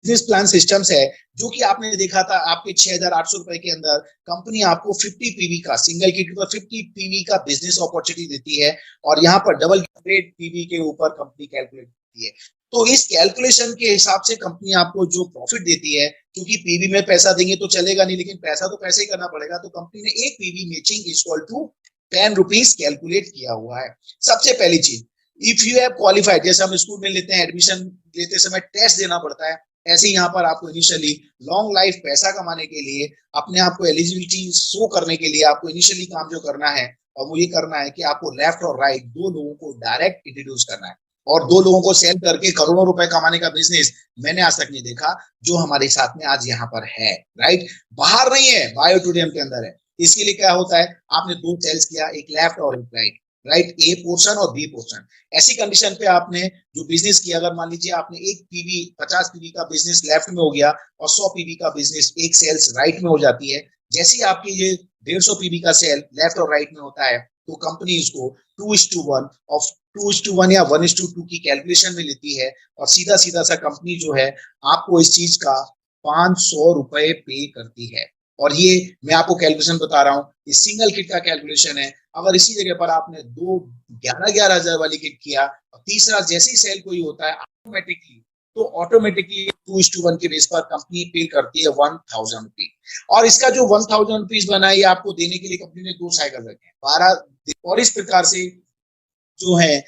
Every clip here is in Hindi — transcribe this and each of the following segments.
बिजनेस प्लान सिस्टम्स है जो कि आपने देखा था आपके 6,800 रुपए के अंदर कंपनी आपको 50 पीवी का सिंगल किट पर 50 पीवी का बिजनेस अपॉर्चुनिटी देती है और यहाँ पर डबल पीवी के ऊपर कंपनी कैलकुलेट करती है। तो इस कैलकुलेशन के हिसाब से कंपनी आपको जो प्रॉफिट देती है, क्योंकि पीवी में पैसा देंगे तो चलेगा नहीं, लेकिन पैसा तो पैसे ही करना पड़ेगा, तो कंपनी ने एक PV matching equal to 10 rupees calculate किया हुआ है। सबसे पहली चीज, इफ यू हैव क्वालिफाइड, जैसे हम स्कूल में लेते हैं एडमिशन लेते समय टेस्ट देना पड़ता है, ऐसे यहाँ पर आपको इनिशियली लॉन्ग लाइफ पैसा कमाने के लिए अपने आप को एलिजिबिलिटी शो करने के लिए आपको इनिशियली काम जो करना है और वो ये करना है कि आपको लेफ्ट और राइट दो लोगों को डायरेक्ट इंट्रोड्यूस करना है। और दो लोगों को सेल करके करोड़ों रुपए कमाने का बिजनेस मैंने आज तक नहीं देखा जो हमारे साथ में आज यहाँ पर है, राइट। बाहर नहीं है, बायोटोडियम के अंदर है। इसके लिए क्या होता है, आपने दो सेल्स किया, एक लेफ्ट और एक राइट, राइट, ए पोर्शन और बी पोर्शन। ऐसी कंडीशन पे आपने जो बिजनेस किया, अगर मान लीजिए आपने एक पीवी 50 पीवी का बिजनेस लेफ्ट में हो गया और 100 पीवी का बिजनेस एक सेल्स राइट में हो जाती है, जैसे ही आपकी ये 150 पीवी का सेल लेफ्ट और राइट में होता है तो कंपनी इसको 2:1 और 2:1 या 1:2 की कैलकुलेशन में लेती है और सीधा सीधा सा कंपनी जो है आपको इस चीज का 500 रुपए पे करती है। और ये मैं आपको कैलकुलेशन बता रहा हूँ, ये सिंगल किट का कैलकुलेशन है। अगर इसी जगह पर आपने दो 11,000 हजार वाली किट किया और तीसरा जैसे ही सेल कोई होता है ऑटोमेटिकली 2:1 के बेस पर कंपनी पे करती है 1,000 रुपीज। और इसका जो 1,000 रुपीज बना है आपको देने के लिए कंपनी ने 2 साइकिल रखे हैं 12, और इस प्रकार से जो है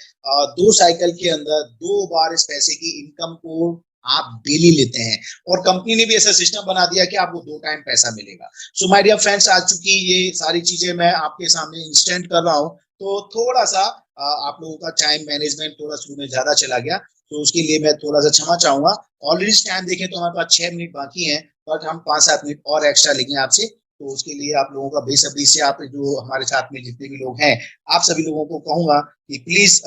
2 साइकिल के अंदर 2 बार इस पैसे की इनकम को आप डेली लेते हैं। और कंपनी ने भी ऐसा सिस्टम बना दिया कि आपको 2 टाइम पैसा मिलेगा। सो माय डियर फ्रेंड्स, आज चूंकि ये सारी चीजें मैं आपके सामने इंस्टेंट कर रहा हूँ तो थोड़ा सा आप लोगों का टाइम मैनेजमेंट थोड़ा शुरू में ज्यादा चला गया, तो उसके लिए मैं थोड़ा सा क्षमा चाहूंगा। ऑलरेडी टाइम देखें तो हमारे पास 6 मिनट बाकी है, बट हम 5-7 मिनट और एक्स्ट्रा लेंगे आपसे। तो उसके लिए आप लोगों का बेसब्री से, आप जो हमारे साथ में जितने भी लोग हैं, आप सभी लोगों को कहूंगा कि प्लीज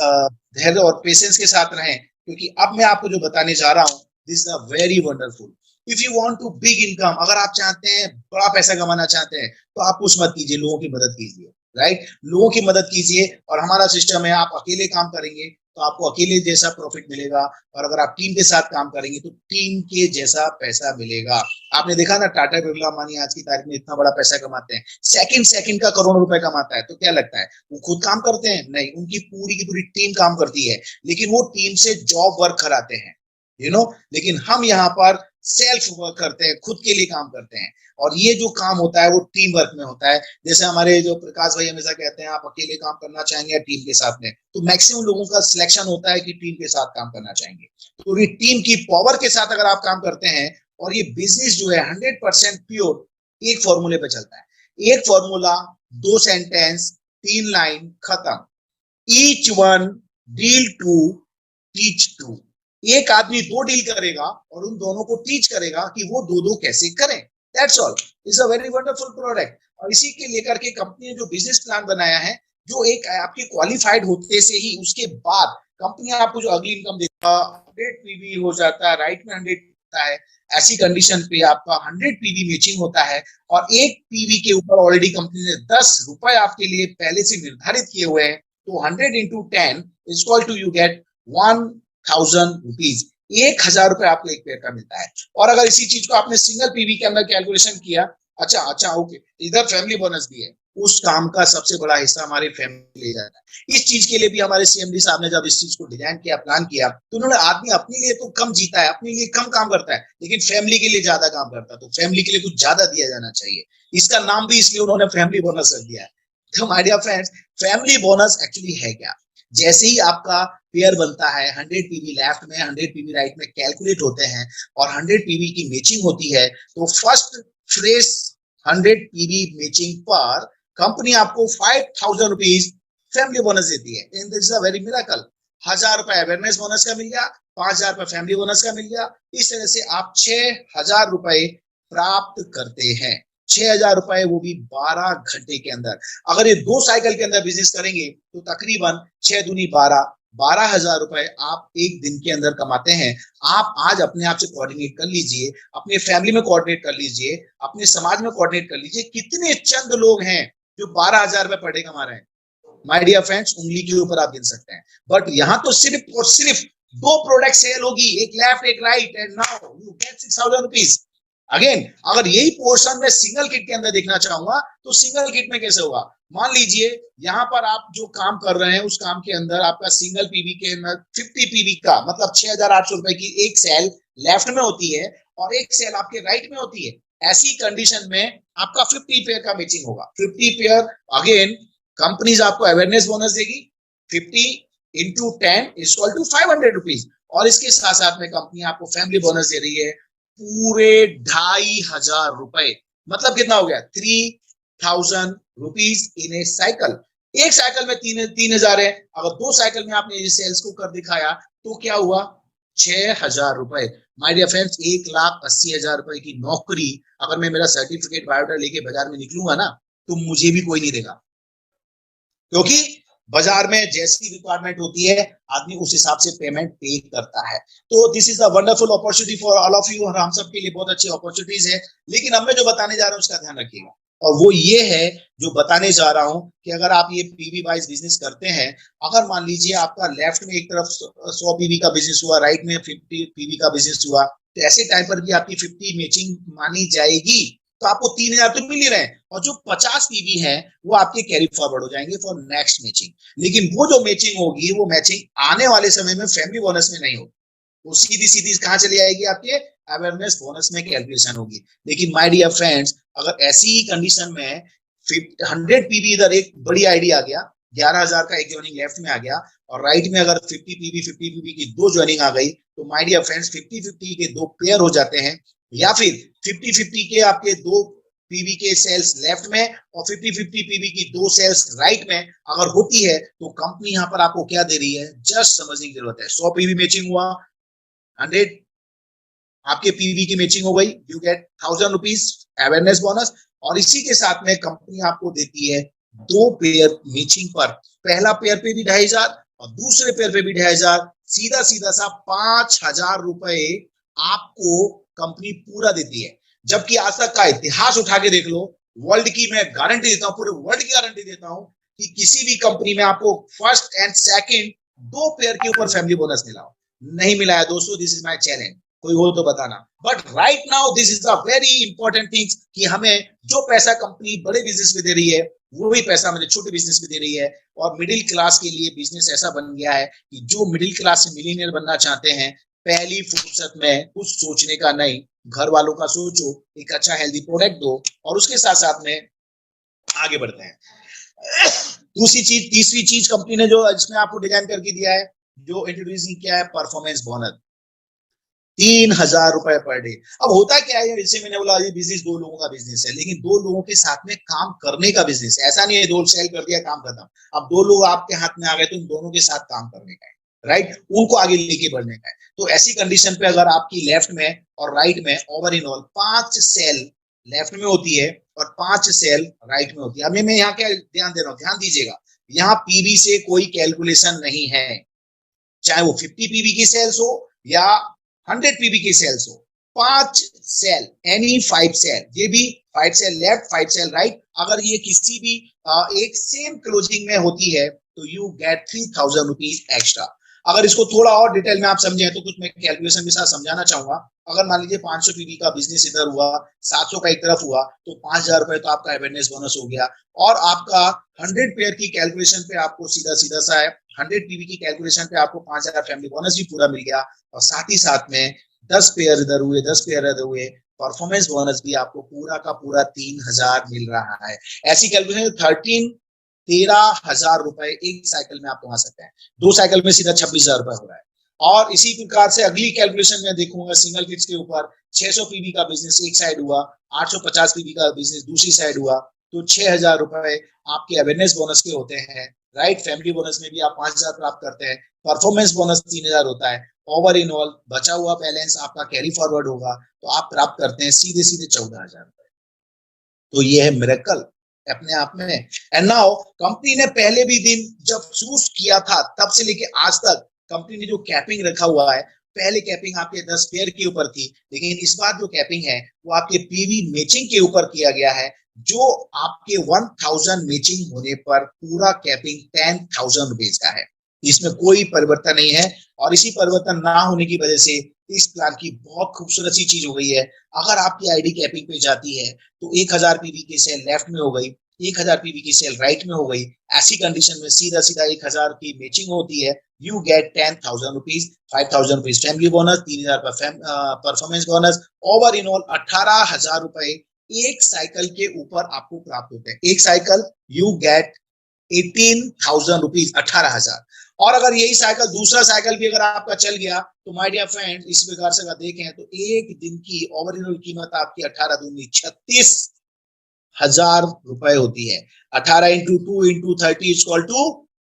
धैर्य और पेशेंस के साथ रहें, क्योंकि अब मैं आपको जो बताने जा रहा हूँ this is a very wonderful. If you want to big income, अगर आप चाहते हैं बड़ा पैसा कमाना चाहते हैं तो आप कुछ मत कीजिए, लोगों की मदद कीजिए, राइट। लोगों की मदद कीजिए और हमारा सिस्टम है, आप अकेले काम करेंगे तो आपको अकेले जैसा प्रॉफिट मिलेगा, और अगर आप टीम के साथ काम करेंगे तो टीम के जैसा पैसा मिलेगा। आपने देखा ना, टाटा बिरला अंबानी आज की तारीख में इतना बड़ा पैसा कमाते हैं, सेकंड सेकंड का करोड़ों रुपए कमाता है। तो क्या लगता है वो खुद काम करते हैं? नहीं, उनकी पूरी की पूरी टीम काम करती है, लेकिन वो टीम से जॉब वर्क कराते हैं, लेकिन हम यहाँ पर सेल्फ वर्क करते हैं, खुद के लिए काम करते हैं। और ये जो काम होता है वो टीम वर्क में होता है। जैसे हमारे जो प्रकाश भाई हमेशा कहते हैं, आप अकेले काम करना चाहेंगे या टीम के साथ में, तो मैक्सिमम लोगों का सिलेक्शन होता है कि टीम के साथ काम करना चाहेंगे। तो ये टीम की पावर के साथ अगर आप काम करते हैं, और ये बिजनेस जो है 100% प्योर एक फॉर्मूले पे चलता है। एक फॉर्मूला, 2 सेंटेंस, 3 लाइन, खत्म। Each one deal to teach two. एक आदमी 2 डील करेगा और उन दोनों को टीच करेगा कि वो 2-2 कैसे करें। That's all. It's a very wonderful product. और इसी के लेकर के कंपनी ने जो बिजनेस प्लान बनाया है, जो एक आपके क्वालिफाइड होते से ही उसके बाद कंपनी आपको जो अगली इनकम देगा, 100 पीवी हो जाता है, राइट में 100 होता है। ऐसी कंडीशन पे आपका 100 पीवी मैचिंग होता है, और एक पीवी के ऊपर ऑलरेडी कंपनी ने 10 रुपए आपके लिए पहले से निर्धारित किए हुए हैं। तो 100 into 10 is equal to you get 1,000 rupees. 1,000 रुपए आपको एक पेयर का मिलता है। और अगर इसी चीज को आपने सिंगल पीवी के अंदर कैलकुलेशन किया, अच्छा ओके, इधर फैमिली बोनस भी है, उस काम का सबसे बड़ा हिस्सा हमारी फैमिली ले जाता है। इस चीज के लिए भी हमारे सीएमडी साहब ने जब इस चीज को डिजाइन किया, प्लान किया, तो उन्होंने आदमी अपने लिए तो कम जीता है, अपने लिए कम काम करता है, लेकिन फैमिली के लिए ज्यादा काम करता है, तो फैमिली के लिए कुछ ज्यादा दिया जाना चाहिए। इसका नाम भी इसलिए उन्होंने फैमिली बोनस रख दिया है। तो my dear friends, family bonus actually है क्या? जैसे ही आपका पेयर बनता है, 100 पीवी लेफ्ट में 100 पीवी राइट में कैलकुलेट होते हैं और 100 पीवी की मैचिंग होती है, तो फर्स्ट फ्रेश 100 पीवी मैचिंग पर कंपनी आपको 5,000 रुपीज फैमिली बोनस देती है। And this is a very miracle. 1,000 रुपए अवेयरनेस बोनस का मिल गया, 5,000 रुपए फैमिली बोनस का मिल गया। इस तरह से आप 6,000 रुपए प्राप्त करते हैं। 6,000 रुपए, वो भी 12 घंटे के अंदर। अगर ये 2 साइकिल के अंदर बिजनेस करेंगे तो तकरीबन 6 दूनी 12, 12,000 रुपए आप एक दिन के अंदर कमाते हैं। आप आज अपने आप से कोऑर्डिनेट कर लीजिए, अपने फैमिली में कोऑर्डिनेट कर लीजिए, अपने समाज में कोऑर्डिनेट कर लीजिए, कितने चंद लोग हैं जो 12,000 रुपए पर डे कमा रहे हैं। माय डियर फ्रेंड्स, उंगली के ऊपर आप गिन सकते हैं। बट यहाँ तो सिर्फ और सिर्फ दो प्रोडक्ट सेल होगी, एक लेफ्ट एक right, and now you get 6,000 rupees. Again अगर यही पोर्शन में सिंगल किट के अंदर देखना चाहूंगा तो सिंगल किट में कैसे होगा? मान लीजिए यहां पर आप जो काम कर रहे हैं उस काम के अंदर आपका सिंगल पीवी के अंदर 50 पीवी का मतलब 6,800 रुपए की एक सेल लेफ्ट में होती है और एक सेल आपके राइट में होती है। ऐसी कंडीशन में आपका 50 पेयर का मैचिंग होगा। 50 पेयर अगेन कंपनीज आपको अवेयरनेस बोनस देगी 50 इंटू 10 इक्वल टू 500 रुपीज, और इसके साथ साथ में कंपनी आपको फैमिली बोनस दे रही है पूरे 2,500 रुपए। मतलब कितना हो गया? 3,000 रुपीज इन ए साइकिल। एक साइकिल में 3,000 है, अगर दो साइकिल में आपने सेल्स को कर दिखाया तो क्या हुआ? 6,000 रुपए। माय डियर फ्रेंड्स, 1,80,000 रुपए की नौकरी अगर मैं मेरा सर्टिफिकेट बायोडाटा लेके बाजार में निकलूंगा ना तो मुझे भी कोई नहीं देगा, क्योंकि बाजार में जैसी रिक्वायरमेंट होती है आदमी उस हिसाब से पेमेंट पे करता है। तो this is a wonderful opportunity for all of you, और हम सब के लिए बहुत अच्छी अपॉर्चुनिटीज है। लेकिन अब मैं जो बताने जा रहा हूं उसका ध्यान रखिएगा, और वो ये है जो बताने जा रहा हूं कि अगर आप ये पीवी वाइज बिजनेस करते हैं, अगर मान लीजिए आपका लेफ्ट में एक तरफ 100 पीवी का बिजनेस हुआ, राइट में 50 पीवी का बिजनेस हुआ, तो ऐसे टाइम पर भी आपकी 50 मैचिंग मानी जाएगी, तो आपको 3,000 तो मिल ही रहे हैं, और जो 50 पीवी है वो आपके कैरी फॉरवर्ड हो जाएंगे फॉर नेक्स्ट मैचिंग। लेकिन वो जो मैचिंग होगी वो मैचिंग आने वाले समय में फैमिली बोनस में नहीं होगी, वो सीधी सीधी कहां चली आएगी? आपके अवेयरनेस बोनस में कैलकुलेशन होगी। लेकिन माय डियर फ्रेंड्स, अगर ऐसी ही कंडीशन में 100 पीवी इधर एक बड़ी आईडी आ गया, 11,000 का एक ज्वाइनिंग लेफ्ट में आ गया, और राइट में अगर 50 पीवी की दो ज्वाइनिंग आ गई, तो माय डियर फ्रेंड्स 50-50 के दो पेयर हो जाते हैं, या फिर 50-50 के आपके दो पीवी के सेल्स लेफ्ट में और 50-50 पीवी की दो सेल्स राइट में अगर होती है, तो कंपनी यहां पर आपको क्या दे रही है जस्ट समझने की जरूरत है। 100 पीवी मैचिंग हुआ, 100 आपके पीवी की मैचिंग हो गई, you get 1,000 rupees awareness bonus, और इसी के साथ में कंपनी आपको देती है दो पेयर मैचिंग पर, पहला पेयर पे भी 2,500 और दूसरे पेयर पे भी 2,500, सीधा सीधा सा 5,000 रुपए आपको कंपनी पूरा देती है। जबकि आज तक का इतिहास उठा के देख लो, वर्ल्ड की मैं गारंटी देता हूं, पूरे वर्ल्ड की गारंटी देता हूं कि किसी भी कंपनी में आपको फर्स्ट एंड सेकंड दो पेयर के ऊपर फैमिली बोनस मिला हो, नहीं मिला है दोस्तों। दिस इज माय चैलेंज, कोई हो तो बताना। But right now this is the very important thing कि हमें जो पैसा कंपनी बड़े बिजनेस में दे रही है वही पैसा मुझे छोटे बिजनेस में दे रही है, और मिडिल क्लास के लिए बिजनेस ऐसा बन गया है कि जो मिडिल क्लास से मिलीनियर बनना चाहते हैं, पहली फुर्सत में कुछ सोचने का नहीं, घर वालों का सोचो, एक अच्छा हेल्दी प्रोडक्ट दो, और उसके साथ साथ में आगे बढ़ते हैं। दूसरी चीज, तीसरी चीज कंपनी ने जो इसमें आपको डिजाइन करके दिया है, जो इंट्रोड्यूसिंग किया है, परफॉर्मेंस बोनस 3,000 रुपए पर डे। अब होता क्या है, जैसे मैंने बोला ये बिजनेस दो लोगों का बिजनेस है, लेकिन दो लोगों के साथ में काम करने का बिजनेस है। ऐसा नहीं है दो सेल कर दिया काम खत्म, अब दो लोग आपके हाथ में आ गए तो उन दोनों के साथ काम करने का है, राइट, उनको आगे लेके बढ़ने का है। तो ऐसी कंडीशन पे अगर आपकी लेफ्ट में और राइट में over in all 5 cell left में होती है और 5 सेल राइट में होती है। अभी मैं यहाँ क्या ध्यान दे रहा हूँ, ध्यान दीजिएगा, यहाँ पीवी से कोई कैलकुलेशन नहीं है, चाहे वो 50 पीवी की सेल्स हो या 100 पीवी की सेल्स हो। 5 सेल, एनी 5 सेल, ये भी 5 सेल लेफ्ट 5 सेल राइट, अगर ये किसी भी एक सेम क्लोजिंग में होती है तो यू गेट 3,000 रुपीज एक्स्ट्रा। अगर इसको थोड़ा और डिटेल में आप समझे तो कुछ मैं कैलकुलेशन के साथ समझाना चाहूंगा। अगर मान लीजिए 500 पीवी का बिजनेस इधर हुआ, 700 का एक तरफ हुआ, तो 5,000 रुपए तो आपका अवेयरनेस बोनस हो गया, और आपका 100 पेयर की कैलकुलेशन पे आपको सीधा सीधा सा है 100 पीवी की कैलकुलेशन पे आपको 5,000 फैमिली बोनस भी पूरा मिल गया, और साथ ही साथ में 10 पेयर इधर हुए, 10 पेयर इधर हुए, परफॉर्मेंस बोनस भी आपको पूरा का पूरा 3,000 मिल रहा है। ऐसी कैलकुलेशन 13,000 रुपए एक साइकिल में आप कमा सकते हैं, दो साइकिल में सीधा 26,000 रुपए हो रहा है। और इसी प्रकार से अगली कैलकुलेशन में देखूंगा सिंगल किट्स के ऊपर, 600 पीवी का बिजनेस एक साइड हुआ, 850 पीवी का बिजनेस दूसरी साइड हुआ, तो 6,000 रुपए आपके अवेयरनेस बोनस के होते हैं, राइट। फैमिली बोनस में भी आप 5,000 प्राप्त करते हैं, परफॉर्मेंस बोनस 3,000 होता है, ओवर इन ऑल बचा हुआ बैलेंस आपका कैरी फॉरवर्ड होगा, तो आप प्राप्त करते हैं सीधे सीधे 14,000 रुपए। तो ये है मिरेकल अपने आप में। एंड नाउ कंपनी ने पहले भी दिन जब शुरू किया था तब से लेके आज तक कंपनी ने जो कैपिंग रखा हुआ है, पहले कैपिंग आपके 10 पेयर के ऊपर थी, लेकिन इस बार जो कैपिंग है वो आपके पीवी मैचिंग के ऊपर किया गया है, जो आपके 1,000 मैचिंग होने पर पूरा कैपिंग 10,000 रुपीज का है। इसमें कोई परिवर्तन नहीं है। और इसी परिवर्तन ना होने की वजह से इस प्लान की बहुत खूबसूरत सी चीज हो गई है। अगर आपकी आईडी कैपिंग पे जाती है तो 1000 पीवी की सेल लेफ्ट में हो गई, 1000 पीवी की सेल राइट में हो गई। ऐसी कंडीशन में सीधा सीधा 1000 की मैचिंग होती है। You get 10,000 rupees, 5,000 rupees family bonus, 3000 performance bonus, over in all 18,000 रुपए एक साइकिल के ऊपर आपको प्राप्त होते हैं। एक साइकिल यू गेट 18,000 रुपीज, 18,000। और अगर यही साइकिल दूसरा साइकिल भी अगर आपका चल गया तो माय डियर फ्रेंड इस प्रकार से अगर देखें तो एक दिन की ओवरऑल कीमत आपकी 18 दूनी 36,000 रुपए होती है। 18 into 2 into 30 =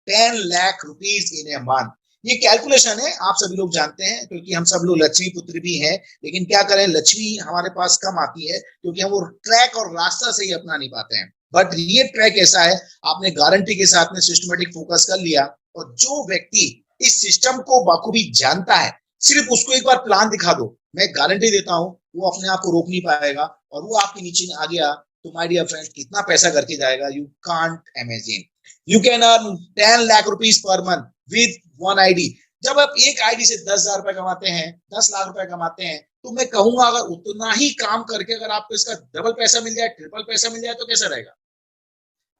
10 lakh rupees in a month. ये कैलकुलेशन है, आप सभी लोग जानते हैं क्योंकि हम सब लोग लक्ष्मी पुत्र भी हैं। लेकिन क्या करें, लक्ष्मी हमारे पास कम आती है क्योंकि हम वो ट्रैक और रास्ता सही अपना नहीं पाते हैं। बट ये ट्रैक ऐसा है, आपने गारंटी के साथ में सिस्टमेटिक फोकस कर लिया और जो व्यक्ति इस सिस्टम को बाखूबी जानता है, सिर्फ उसको एक बार प्लान दिखा दो, मैं गारंटी देता हूं वो अपने आप को रोक नहीं पाएगा। और वो आपके नीचे आ गया तो माय डियर फ्रेंड कितना पैसा करके जाएगा, you can't imagine. You can earn 10 lakh rupees per month with one ID. जब आप एक आईडी से 10,000 रुपए कमाते हैं, 10 लाख रुपए कमाते हैं, तो मैं कहूंगा अगर उतना ही काम करके अगर आपको इसका डबल पैसा मिल जाए, ट्रिपल पैसा मिल जाए तो कैसा रहेगा।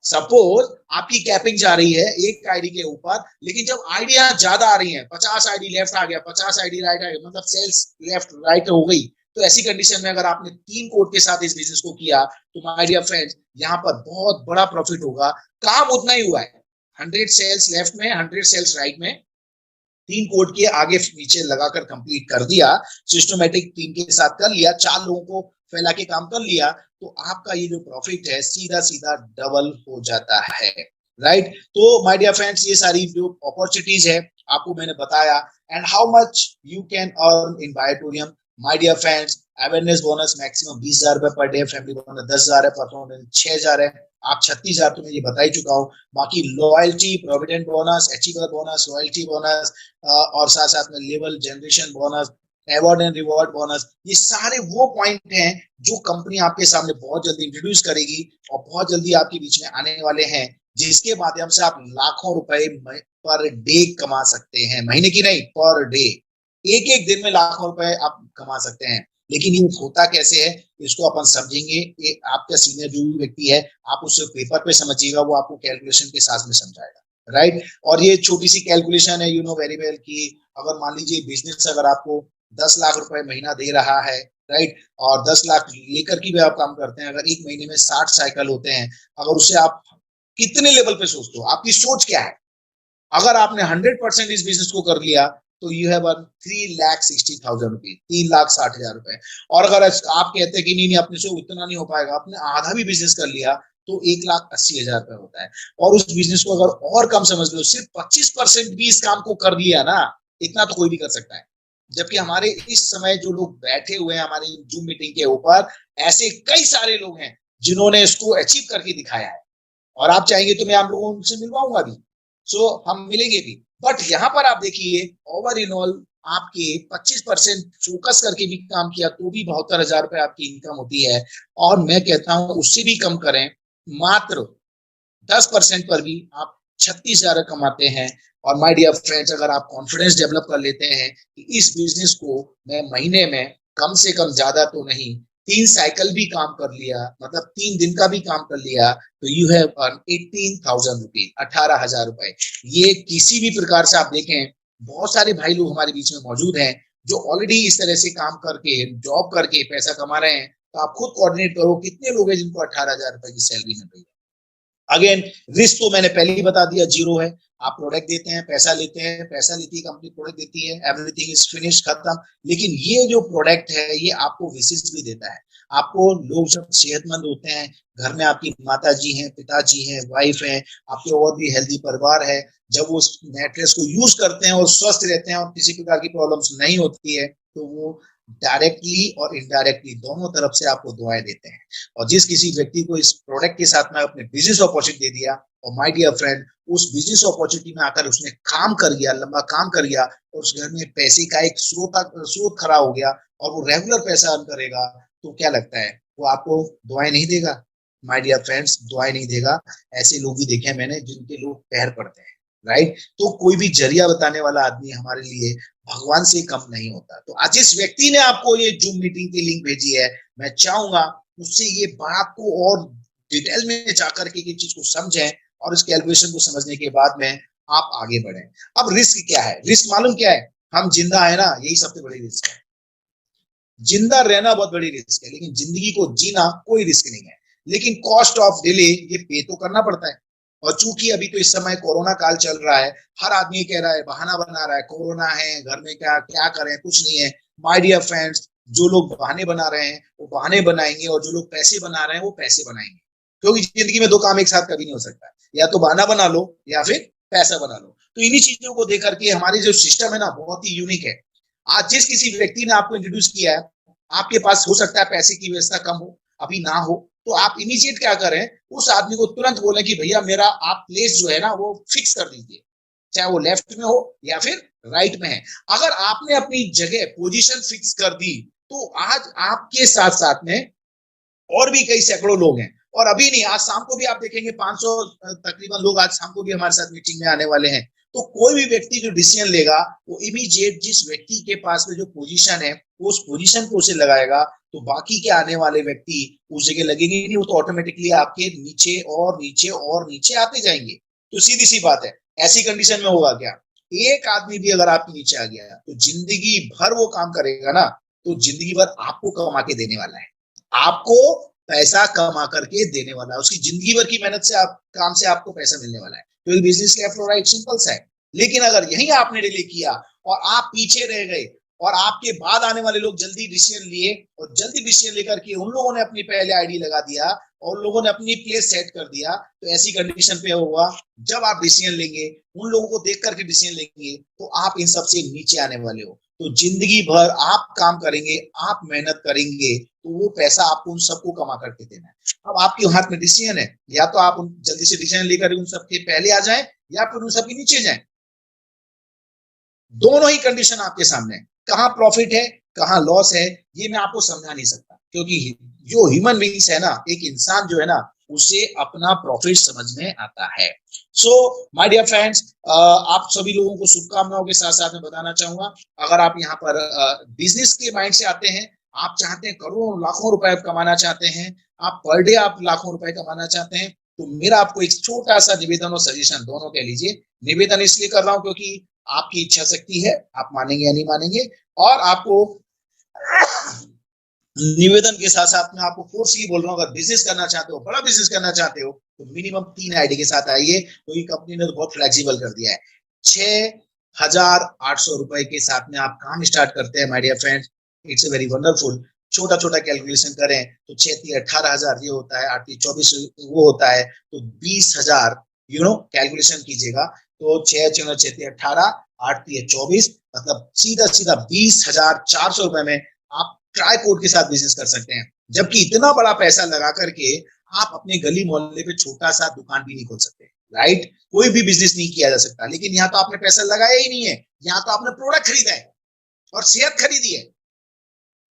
सपोज आपकी कैपिंग जा रही है एक आईडी के ऊपर, लेकिन जब आईडिया ज्यादा आ रही है, 50 आईडी लेफ्ट आ गया, 50 आईडी राइट आ गया, मतलब सेल्स लेफ्ट राइट हो गई, तो ऐसी कंडीशन में अगर आपने 3 कोड के साथ इस बिजनेस को किया तो माय डियर फ्रेंड्स यहाँ पर बहुत बड़ा प्रॉफिट होगा। काम उतना ही हुआ है, 100 सेल्स लेफ्ट में, 100 सेल्स राइट में, 3 कोड के आगे नीचे लगाकर कंप्लीट कर दिया, सिस्टमेटिक टीम के साथ कर लिया, 4 लोगों को फैला के काम कर लिया, तो आपका ये जो प्रॉफिट है सीधा सीधा डबल हो जाता है। राइट, तो माय डियर फ्रेंड्स ये सारी जो अपॉर्चुनिटीज है आपको मैंने बताया। And how much you can earn in biotorium, my dear friends awareness bonus maximum 20,000 रुपए पर डे, फैमिली बोनस 10,000 है, परफॉर्मेंस 6,000 है, आप 36,000 तो मैं ये बता ही चुका हूँ। बाकी loyalty, provident bonus, achiever bonus, loyalty bonus और साथ साथ में level generation bonus, award and reward bonus, ये सारे वो पॉइंट हैं जो कंपनी आपके सामने बहुत जल्दी इंट्रोड्यूस करेगी और बहुत जल्दी आपके बीच में आने वाले हैं, जिसके माध्यम से आप लाखों रुपए पर डे कमा सकते हैं। महीने की नहीं, पर डे, एक एक दिन में लाखों रुपए आप कमा सकते हैं। लेकिन ये होता कैसे है इसको अपन समझेंगे। ये आपका सीनियर जो भी व्यक्ति है आप उससे पेपर पे समझिएगा, वो आपको कैलकुलेशन के साथ में समझाएगा। राइट, और ये छोटी सी कैलकुलेशन है, यू नो वेरी वेल, कि अगर मान लीजिए बिजनेस अगर आपको 10 लाख रुपए महीना दे रहा है, राइट, और 10 लाख लेकर की भी आप काम करते हैं, अगर एक महीने में 60 साइकिल होते हैं, अगर उससे आप कितने लेवल पे सोचते हो, आपकी सोच क्या है। अगर आपने 100% इस बिजनेस को कर लिया तो यू हैव अर्न 3,60,000 रुपीज, 3,60,000 रुपए। और अगर आप कहते हैं कि नहीं नहीं अपने से उतना नहीं हो पाएगा, आपने आधा भी बिजनेस कर लिया तो 1,80,000 रुपए होता है। और उस बिजनेस को अगर और कम समझ लो, सिर्फ 25% भी इस काम को कर लिया ना, इतना तो कोई भी कर सकता है। जबकि हमारे इस समय जो लोग बैठे हुए हैं हमारी जूम मीटिंग के ऊपर, ऐसे कई सारे लोग हैं जिन्होंने इसको अचीव करके दिखाया है। और आप चाहेंगे तो मैं आप लोगों से मिलवाऊंगा भी, सो हम मिलेंगे भी। बट यहाँ पर आप देखिए ओवर इन ऑल आपके 25% फोकस करके भी काम किया तो भी 72,000 रुपए आपकी इनकम होती है। और मैं कहता हूं उससे भी कम करें, मात्र 10% पर भी आप 36,000 कमाते हैं। और माय डियर फ्रेंड्स अगर आप कॉन्फिडेंस डेवलप कर लेते हैं कि इस बिजनेस को मैं महीने में कम से कम, ज्यादा तो नहीं, 3 साइकिल भी काम कर लिया, मतलब 3 दिन का भी काम कर लिया, तो यू हैव अर्न 18,000 रुपीज, 18,000 रुपए। ये किसी भी प्रकार से आप देखें, बहुत सारे भाई लोग हमारे बीच में मौजूद हैं जो ऑलरेडी इस तरह से काम करके, जॉब करके पैसा कमा रहे हैं। तो आप खुद कोऑर्डिनेट करो कितने लोग हैं जिनको 18,000 रुपए की सैलरी मिल रही है। अगेन रिस्क तो मैंने पहले ही बता दिया, जीरो है। आप प्रोडक्ट देते हैं, पैसा लेते हैं, पैसा लेती है कंपनी, प्रोडक्ट देती है, एवरीथिंग इज फिनिश, खत्म। लेकिन ये जो प्रोडक्ट है ये आपको विशेष भी देता है। आपको लोग जब सेहतमंद होते हैं, घर में आपकी माता जी हैं, पिताजी हैं, वाइफ है, आपके और भी हेल्दी परिवार है, जब वो मैट्रेस को यूज करते हैं और स्वस्थ रहते हैं और किसी प्रकार की प्रॉब्लम्स नहीं होती है, तो वो डायरेक्टली और इनडायरेक्टली दोनों तरफ से आपको दुआएं देते हैं। और जिस किसी व्यक्ति को इस प्रोडक्ट के साथ में अपने बिजनेस अपॉर्चुनिटी दे दिया, और माय डियर फ्रेंड उस बिजनेस अपॉर्चुनिटी में आकर उसने काम कर गया, लंबा काम कर गया, और उस घर में पैसे का एक स्रोत खड़ा हो गया और वो रेगुलर पैसा अर्न करेगा, तो क्या लगता है वो आपको दुआएं नहीं देगा। माय डियर फ्रेंड्स दुआएं नहीं देगा। ऐसे लोग भी देखे मैंने जिनके लोग पैर पड़ते हैं। राइट। तो कोई भी जरिया बताने वाला आदमी हमारे लिए भगवान से कम नहीं होता। तो आज जिस व्यक्ति ने आपको ये जूम मीटिंग की लिंक भेजी है, मैं चाहूंगा उससे ये बात को और डिटेल में जाकर के चीज को समझें और इस कैलकुलेशन को समझने के बाद में आप आगे बढ़ें। अब रिस्क क्या है? रिस्क मालूम क्या है? हम जिंदा है ना, यही सबसे बड़ी रिस्क है। जिंदा रहना बहुत बड़ी रिस्क है, लेकिन जिंदगी को जीना कोई रिस्क नहीं है। लेकिन कॉस्ट ऑफ डिले ये पे तो करना पड़ता है। और चूंकि अभी तो इस समय कोरोना काल चल रहा है, हर आदमी कह रहा है, बहाना बना रहा है, कोरोना है घर में, क्या क्या करें, कुछ नहीं है। माय डियर फ्रेंड्स, जो लोग बहाने बना रहे हैं वो बहाने बनाएंगे, और जो लोग पैसे बना रहे हैं वो पैसे बनाएंगे। क्योंकि जिंदगी में दो काम एक साथ कभी नहीं हो सकता, या तो बहाना बना लो या फिर पैसा बना लो। तो इन्हीं चीजों को देख करके हमारी जो सिस्टम है ना, बहुत ही यूनिक है। आज जिस किसी व्यक्ति ने आपको इंट्रोड्यूस किया है, आपके पास हो सकता है पैसे की व्यवस्था कम हो, अभी ना हो, तो आप इमीडिएट क्या करें, उस आदमी को तुरंत बोलें कि भैया मेरा आप प्लेस जो है ना वो फिक्स कर दीजिए, चाहे वो लेफ्ट में हो या फिर राइट में है। अगर आपने अपनी जगह पोजीशन फिक्स कर दी, तो आज आपके साथ साथ में और भी कई सैकड़ों लोग हैं। और अभी नहीं, आज शाम को भी आप देखेंगे 500 तकरीबन लोग आज शाम को भी हमारे साथ मीटिंग में आने वाले हैं। तो कोई भी व्यक्ति जो डिसीजन लेगा, वो इमीडिएट जिस व्यक्ति के पास में जो पोजीशन है, वो उस पोजीशन को उसे लगाएगा। तो बाकी के आने वाले व्यक्ति उस जगह लगेंगे नहीं, वो तो ऑटोमेटिकली आपके नीचे और नीचे और नीचे आते जाएंगे। तो सीधी सी बात है, ऐसी कंडीशन में होगा क्या, एक आदमी भी अगर आपके नीचे आ गया तो जिंदगी भर वो काम करेगा ना, तो जिंदगी भर आपको कमा के देने वाला है, आपको पैसा कमा करके देने वाला है। उसकी जिंदगी भर की मेहनत से, आप काम से आपको पैसा मिलने वाला है। तो बिजनेस लेफ्ट और राइट सिंपल सा है। लेकिन अगर यही आपने डिले किया और आप पीछे रह गए, और आपके बाद आने वाले लोग जल्दी डिसीजन लिए, और जल्दी डिसीजन लेकर के उन लोगों ने अपनी पहले आईडी लगा दिया और उन लोगों ने अपनी प्लेस सेट कर दिया, तो ऐसी कंडीशन पे होगा, जब आप डिसीजन लेंगे, उन लोगों को देख करके डिसीजन लेंगे, तो आप इन सबसे नीचे आने वाले हो। तो जिंदगी भर आप काम करेंगे, आप मेहनत करेंगे, तो वो पैसा आपको उन सबको कमा करके देना है। अब आपके हाथ में डिसीजन है, या तो आप जल्दी से डिसीजन लेकर उन सबके पहले आ जाएं, या फिर उन सबके नीचे जाएं। दोनों ही कंडीशन आपके सामने है। कहां प्रॉफिट है, कहां लॉस है, ये मैं आपको समझा नहीं सकता, क्योंकि जो ह्यूमन बीइंग्स है ना, एक इंसान जो है ना, उसे अपना प्रॉफिट समझ में आता है। सो माय डियर फ्रेंड्स, आप सभी लोगों को शुभकामनाओं के साथ साथ में बताना चाहूंगा, अगर आप यहाँ पर बिजनेस के माइंड से आते हैं, आप चाहते हैं करोड़ों लाखों रुपए कमाना चाहते हैं, आप पर डे आप लाखों रुपए कमाना चाहते हैं, तो मेरा आपको एक छोटा सा निवेदन और सजेशन, दोनों कह लीजिए। निवेदन इसलिए कर रहा हूं क्योंकि आपकी इच्छा शक्ति है, आप मानेंगे या नहीं मानेंगे, और आपको निवेदन के साथ साथ में आपको फोर्स ही बोल रहा हूँ, अगर बिजनेस करना चाहते हो, बड़ा बिजनेस करना चाहते हो, तो मिनिमम 3 आईडी के साथ आइए, क्योंकि कंपनी ने तो बहुत फ्लेक्सिबल कर दिया है। 6,800 रुपए के साथ में आप काम स्टार्ट करते हैं my dear friends. It's very wonderful. छोटा छोटा कैलकुलेशन करें तो 6,18,000 ये होता है, 8,24 वो होता है, तो 20,000 कैलकुलेशन कीजिएगा, तो 6×6=18, 8×3=24, मतलब सीधा सीधा 20,400 रुपए में आप ट्राई कोड के साथ बिजनेस कर सकते हैं। जबकि इतना बड़ा पैसा लगा करके आप अपने गली मोहल्ले पे छोटा सा दुकान भी नहीं खोल सकते, राइट। कोई भी बिजनेस नहीं किया जा सकता। लेकिन यहाँ तो आपने पैसा लगाया ही नहीं है, यहाँ तो आपने प्रोडक्ट खरीदा है और सेहत खरीदी है।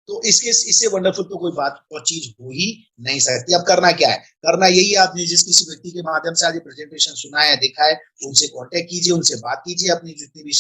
तो इससे वंडरफुल तो कोई बात और चीज हो ही नहीं सकती। अब करना क्या है? करना यही है, आपने जिस किसी व्यक्ति के माध्यम से आज ये प्रेजेंटेशन सुना है, देखा है, उनसे कांटेक्ट कीजिए, उनसे बात कीजिए, अपनी जितनी भी